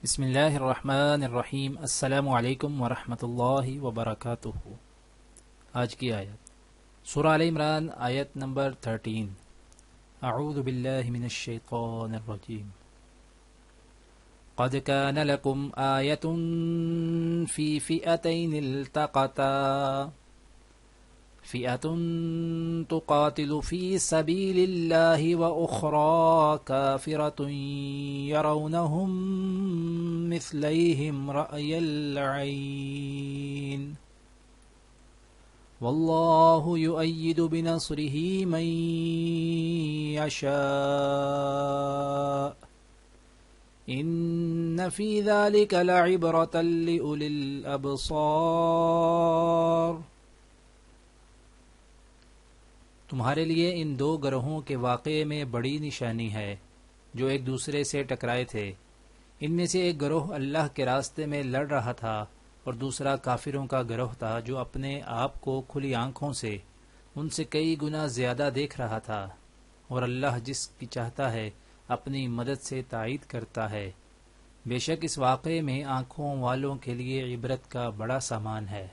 بسم اللہ الرحمن الرحیم۔ السلام علیکم ورحمۃ اللہ وبرکاتہ۔ آج کی آیت سورہ آل عمران، آیت نمبر 13۔ اعوذ باللہ من الشیطان الرجیم۔ قد كان لكم آية في فئتين التقتا فئة تقاتل في سبيل الله وأخرى كافرة يرونهم مثليهم رأي العين والله يؤيد بنصره من يشاء إن في ذلك لعبرة لأولي الأبصار۔ تمہارے لیے ان دو گروہوں کے واقعے میں بڑی نشانی ہے جو ایک دوسرے سے ٹکرائے تھے۔ ان میں سے ایک گروہ اللہ کے راستے میں لڑ رہا تھا اور دوسرا کافروں کا گروہ تھا جو اپنے آپ کو کھلی آنکھوں سے ان سے کئی گنا زیادہ دیکھ رہا تھا، اور اللہ جس کی چاہتا ہے اپنی مدد سے تائید کرتا ہے۔ بے شک اس واقعے میں آنکھوں والوں کے لیے عبرت کا بڑا سامان ہے۔